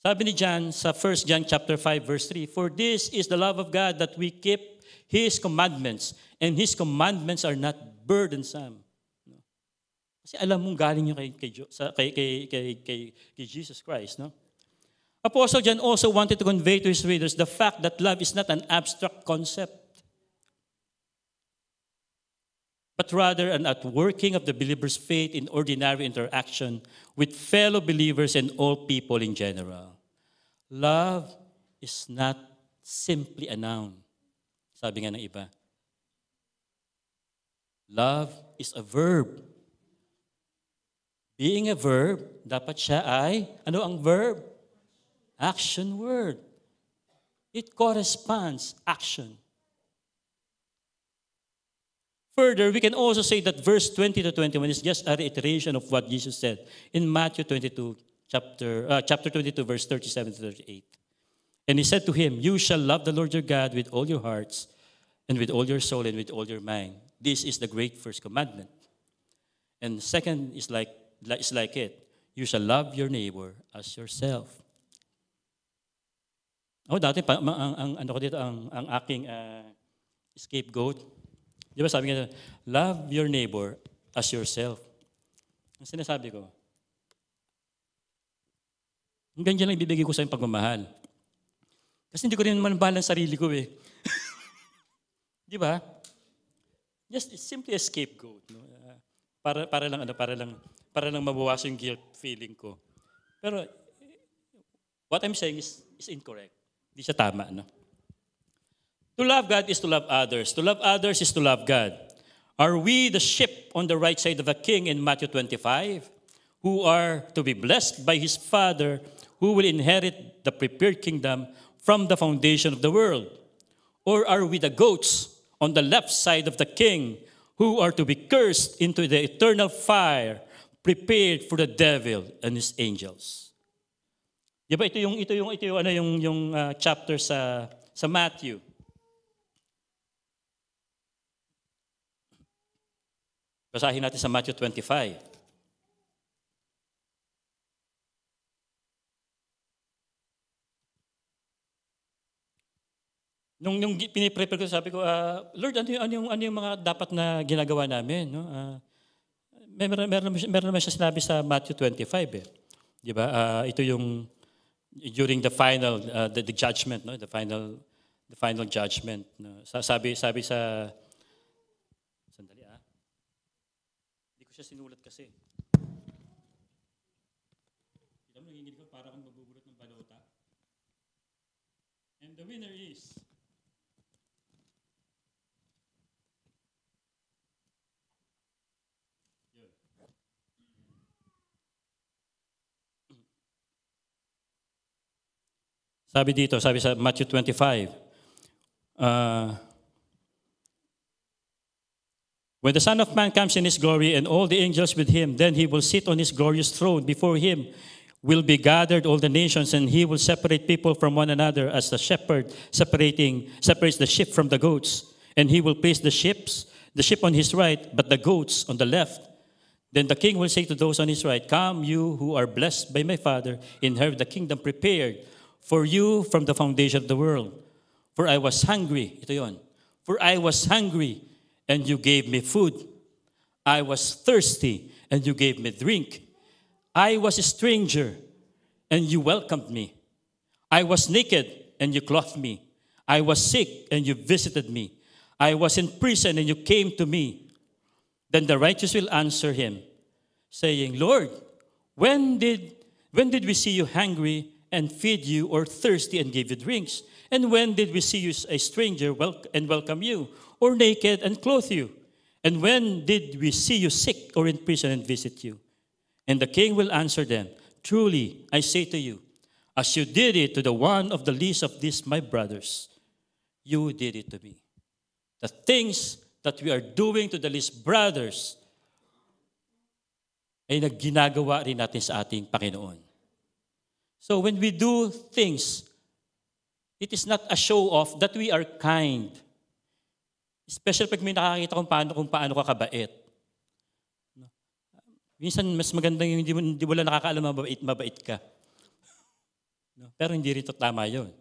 Sabi ni John sa 1 John chapter 5 verse 3, for this is the love of God that we keep His commandments, and His commandments are not burdensome. Kasi alam mong galing nyo kay Jesus Christ. No? Apostle John also wanted to convey to his readers the fact that love is not an abstract concept, but rather an outworking of the believer's faith in ordinary interaction with fellow believers and all people in general. Love is not simply a noun. Sabi nga ng iba. Love is a verb. Being a verb, dapat siya ay, ano ang verb? Action word. It corresponds, action. Further, we can also say that verse 20 to 21 is just a reiteration of what Jesus said in Matthew 22, chapter 22, verse 37 to 38. And he said to him, you shall love the Lord your God with all your hearts and with all your soul and with all your mind. This is the great first commandment. And the second is like it. You shall love your neighbor as yourself. Ako dati, ang aking scapegoat, di ba sabi nga, love your neighbor as yourself. Ang sinasabi ko, hanggang dyan lang ibibigay ko sa yung pagmamahal. Kasi hindi ko rin naman mahal ang sarili ko eh. Di ba? Just simply a scapegoat. No? Para lang mabawasan yung guilt feeling ko. Pero what I'm saying is incorrect. Hindi siya tama. No? To love God is to love others. To love others is to love God. Are we the sheep on the right side of a king in Matthew 25, who are to be blessed by his Father, who will inherit the prepared kingdom from the foundation of the world? Or are we the goats on the left side of the king, who are to be cursed into the eternal fire, prepared for the devil and his angels? Di ba ito yung chapter sa Matthew. Basahin natin sa Matthew 25. Nung piniprepare ko, sabi ko, Lord, ano yung mga dapat na ginagawa namin? No? Meron naman siya sinabi sa Matthew 25. Di ba? Ito yung during the final, the judgment, no? the final judgment. No? Sabi sa, sandali siya sinulat kasi. Kita mo, nanginginig ko para kang mabubulot ng balota. And the winner is... Sabi dito, sabi sa Matthew 25, when the Son of Man comes in his glory and all the angels with him, then he will sit on his glorious throne. Before him will be gathered all the nations, and he will separate people from one another as the shepherd separates the sheep from the goats. And he will place the sheep on his right, but the goats on the left. Then the king will say to those on his right, come, you who are blessed by my Father, inherit the kingdom prepared for you from the foundation of the world. For I was hungry, ito yon. For I was hungry, and you gave me food. I was thirsty, and you gave me drink. I was a stranger, and you welcomed me. I was naked, and you clothed me. I was sick, and you visited me. I was in prison, and you came to me. Then the righteous will answer him, saying, Lord, when did we see you hungry and feed you, or thirsty and give you drinks? And when did we see you a stranger and welcome you, or naked and clothe you? And when did we see you sick or in prison and visit you? And the king will answer them, truly, I say to you, as you did it to the one of the least of these my brothers, you did it to me. The things that we are doing to the least brothers ay ginagawa rin natin sa ating Panginoon. So when we do things, it is not a show-off that we are kind. Especially pag may nakakita kung paano ka kabait. Minsan, mas maganda yung hindi wala nakakaalam mabait ka. No? Pero hindi rin ito tama yun.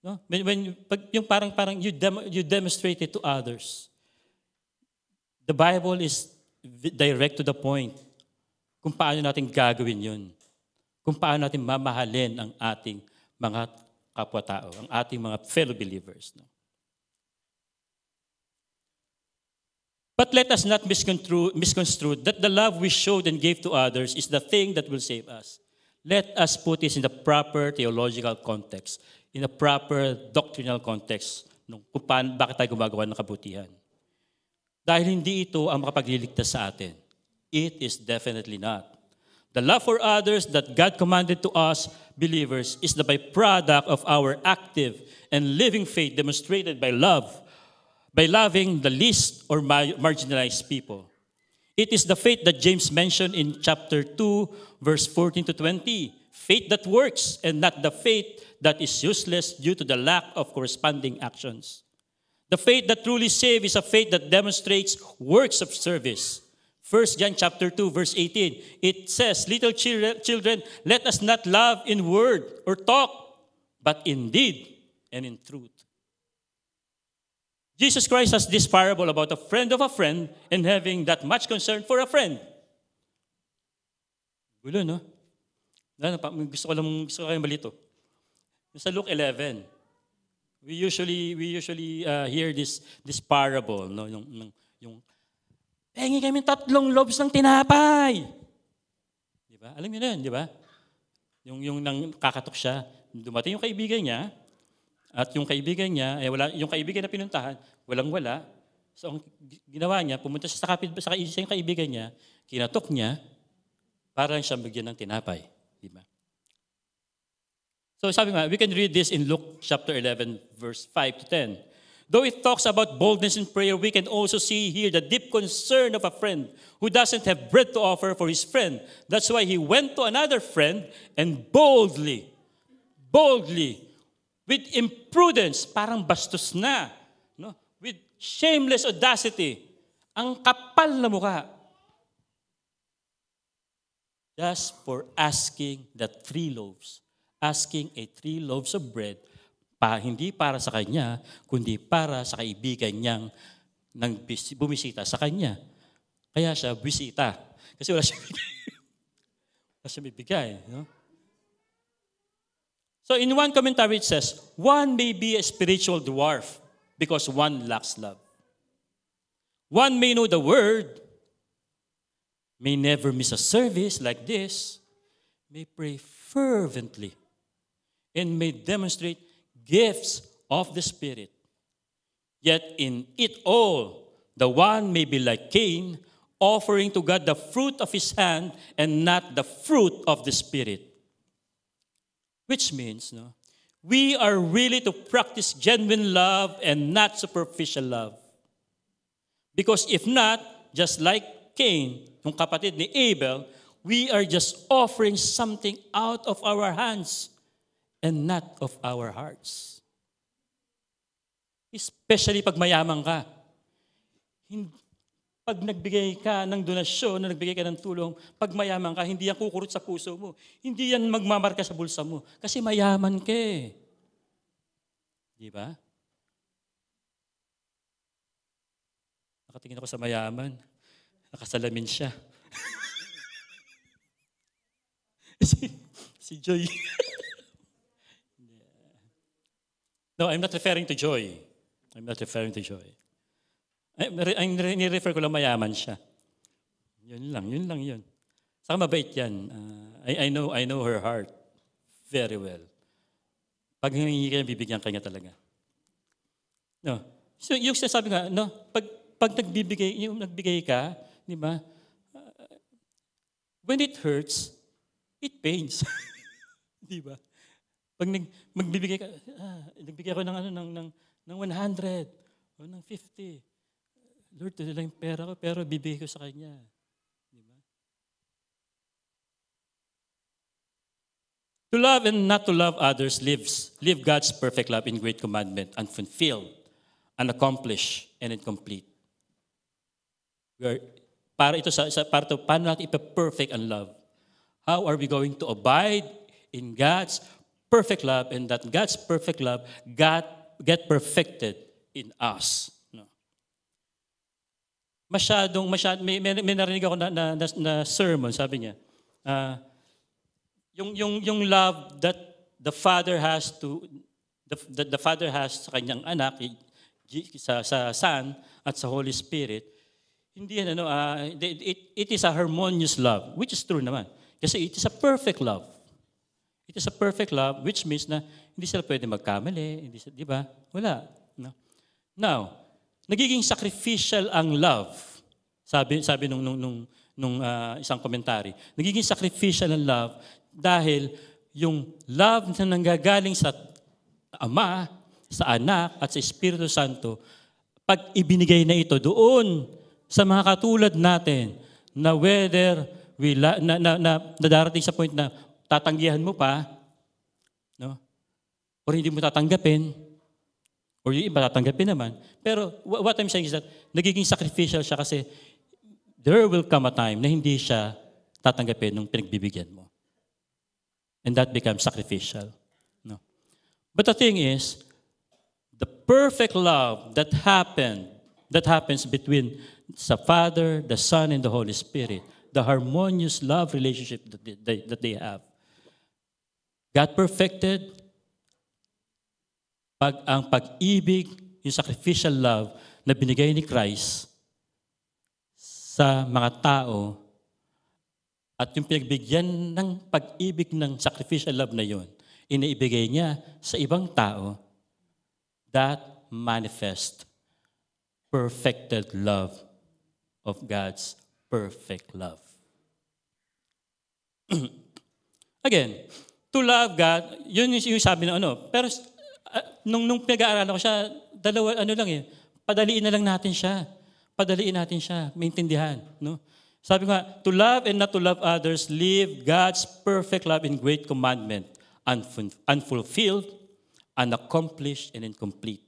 No? Yung parang you demonstrate it to others. The Bible is direct to the point kung paano natin gagawin yun. Kung paano natin mamahalin ang ating mga kapwa-tao, ang ating mga fellow believers. No? But let us not misconstrue that the love we showed and gave to others is the thing that will save us. Let us put this in the proper theological context, in the proper doctrinal context, kung bakit tayo gumagawa ng kabutihan. Dahil hindi ito ang makapagliligtas sa atin. It is definitely not. The love for others that God commanded to us believers is the byproduct of our active and living faith demonstrated by love, by loving the least or marginalized people. It is the faith that James mentioned in chapter 2, verse 14 to 20. Faith that works and not the faith that is useless due to the lack of corresponding actions. The faith that truly saves is a faith that demonstrates works of service. 1 John chapter 2, verse 18, it says, little children, let us not love in word or talk, but in deed and in truth. Jesus Christ has this parable about a friend of a friend and having that much concern for a friend. Gulo, no? Gusto ko kayo malito. Sa Luke 11, we usually hear this parable, no? Yung pengi kami 3 loaves ng tinapay. Di ba? Alam niyo na yun, di ba? Yung nang kakatok siya, dumating yung kaibigan niya, at yung kaibigan niya, yung kaibigan na pinuntahan, walang-wala. So ang ginawa niya, pumunta siya sa yung kaibigan niya, kinatok niya, para siya bigyan ng tinapay. Di ba? So sabi nga, we can read this in Luke chapter 11, verse 5 to 10. Though it talks about boldness in prayer, we can also see here the deep concern of a friend who doesn't have bread to offer for his friend. That's why he went to another friend and boldly, with imprudence, parang bastos na, no? With shameless audacity, ang kapal na mukha, just for asking the 3 loaves, asking a 3 loaves of bread, hindi para sa kanya, kundi para sa kaibigan niyang bumisita sa kanya. Kaya siya bisita. Kasi wala siya bigay. No? So in one commentary it says, one may be a spiritual dwarf because one lacks love. One may know the word, may never miss a service like this, may pray fervently, and may demonstrate gifts of the Spirit. Yet in it all, the one may be like Cain, offering to God the fruit of his hand and not the fruit of the Spirit. Which means, we are really to practice genuine love and not superficial love. Because if not, just like Cain, yung kapatid ni Abel, we are just offering something out of our hands and not of our hearts. Especially pag mayaman ka. Pag nagbigay ka ng donasyon, nagbigay ka ng tulong, pag mayaman ka, hindi yan kukurot sa puso mo. Hindi yan magmamarka sa bulsa mo. Kasi mayaman ka eh. Di ba? Nakatingin ako sa mayaman. Nakasalamin siya. si Joy. No, I'm not referring to Joy. I'm not referring to Joy. Ni-refer ko lang mayaman siya. Yun lang. Saka mabait yan. I know her heart very well. Pag hingi ka, bibigyan ka niya talaga. No. So, yung sinasabi nga, pag nagbigay ka, di ba? When it hurts, it pains. Di ba? Pag magbibigay ka, nagbigay ako ng 100 o ng 50. Lord, ito lang yung pera ko, pero bibigay ko sa Kanya. Di ba? To love and not to love others, live God's perfect love in great commandment, unfulfilled, unaccomplished, and incomplete. Paano natin ipa-perfect ang love? How are we going to abide in God's perfect love and that God's perfect love get perfected in us? No. May narinig ako na sermon, sabi niya, yung love that the Father has the Father has sa kanyang anak, sa Son at sa Holy Spirit, hindi yan, it is a harmonious love, which is true naman. Kasi it is a perfect love. It is a perfect love, which means na hindi sila pwede magkamali, di ba? Wala. No? Now, nagiging sacrificial ang love. Sabi nung isang komentary, nagiging sacrificial ang love dahil yung love na nanggagaling sa Ama, sa Anak, at sa Espiritu Santo, pag ibinigay na ito doon sa mga katulad natin na whether na darating sa point na tatanggihan mo pa, no? Or hindi mo tatanggapin, or yung iba tatanggapin naman. Pero what I'm saying is that nagiging sacrificial siya kasi there will come a time na hindi siya tatanggapin nung pinagbibigyan mo. And that becomes sacrificial. No? But the thing is, the perfect love that happens between the Father, the Son, and the Holy Spirit, the harmonious love relationship that they have, got perfected ang pag-ibig, yung sacrificial love na binigay ni Christ sa mga tao at yung pinagbigyan ng pag-ibig ng sacrificial love na yun, iniibigay niya sa ibang tao, that manifest perfected love of God's perfect love. Again, to love God, yun yung sabi ng Pero nung pinag-aaralan ko siya, padaliin na lang natin siya. Padaliin natin siya, maintindihan. No? Sabi ko nga, to love and not to love others, live God's perfect love in great commandment, unfulfilled, unaccomplished, and incomplete.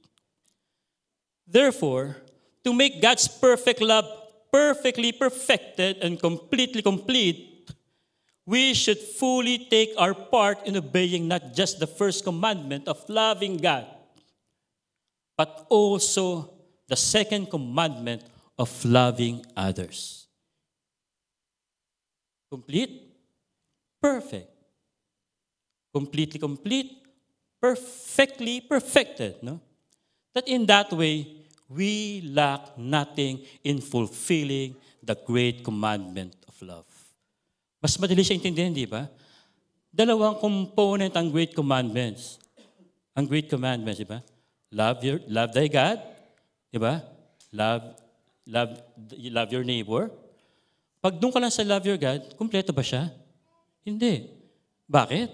Therefore, to make God's perfect love perfectly perfected and completely complete, we should fully take our part in obeying not just the first commandment of loving God, but also the second commandment of loving others. Complete, perfect. Completely complete, perfectly perfected. No? That in that way, we lack nothing in fulfilling the great commandment of of love. Mas madali siya intindihan, di ba? Dalawang component ang Great Commandments. Ang Great Commandments, di ba? Love thy God, di ba? Love your neighbor. Pag doon ka lang sa love your God, kumpleto ba siya? Hindi. Bakit?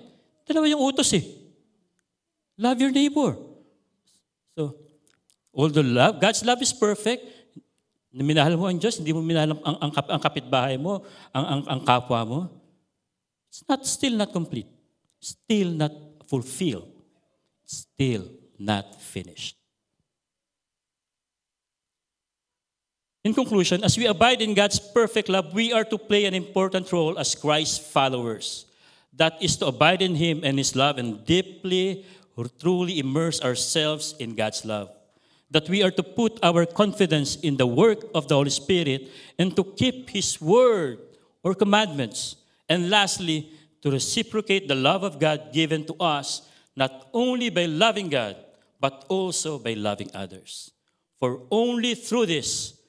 Dalawa yung utos eh. Love your neighbor. So, although God's love is perfect, minahal mo ang Diyos, hindi mo minahal ang kapitbahay mo, ang kapwa mo, it's still not complete. Still not fulfilled. Still not finished. In conclusion, as we abide in God's perfect love, we are to play an important role as Christ's followers. That is to abide in Him and His love and deeply or truly immerse ourselves in God's love. That we are to put our confidence in the work of the Holy Spirit and to keep His word or commandments. And lastly, to reciprocate the love of God given to us, not only by loving God, but also by loving others. For only through this,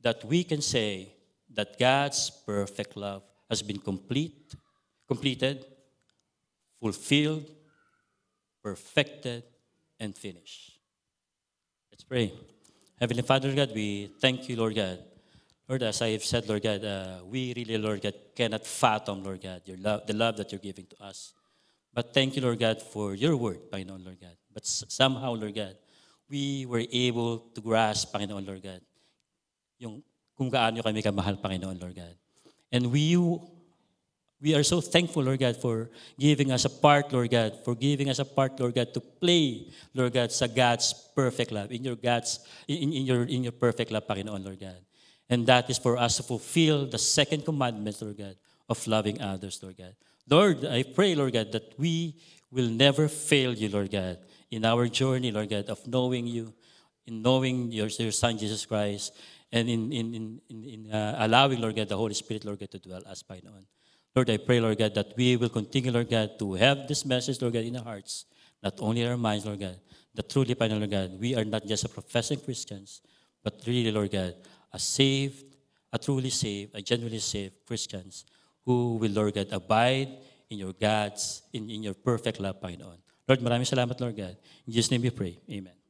that we can say that God's perfect love has been completed, fulfilled, perfected, and finished. Let's pray. Heavenly Father, God, we thank you, Lord God. Lord, as I have said, Lord God, we really, Lord God, cannot fathom, Lord God, your love, the love that you're giving to us. But thank you, Lord God, for your word, Panginoon, Lord God. But somehow, Lord God, we were able to grasp, Panginoon, Lord God, yung kung gaano kami kamahal, Panginoon, Lord God. And we are so thankful, Lord God, for giving us a part, Lord God, to play, Lord God, sa God's perfect love, in your perfect love, Panginoon, Lord God. And that is for us to fulfill the second commandment, Lord God, of loving others, Lord God. Lord, I pray, Lord God, that we will never fail you, Lord God, in our journey, Lord God, of knowing you, in knowing your Son, Jesus Christ, and in allowing, Lord God, the Holy Spirit, Lord God, to dwell us, Panginoon. Lord, I pray, Lord God, that we will continue, Lord God, to have this message, Lord God, in our hearts, not only in our minds, Lord God, that truly, Panginoon, Lord God, we are not just a professing Christians, but really, Lord God, a truly saved, a genuinely saved Christians who will, Lord God, abide in your in your perfect love, Panginoon. Lord, maraming salamat, Lord God. In Jesus' name we pray. Amen.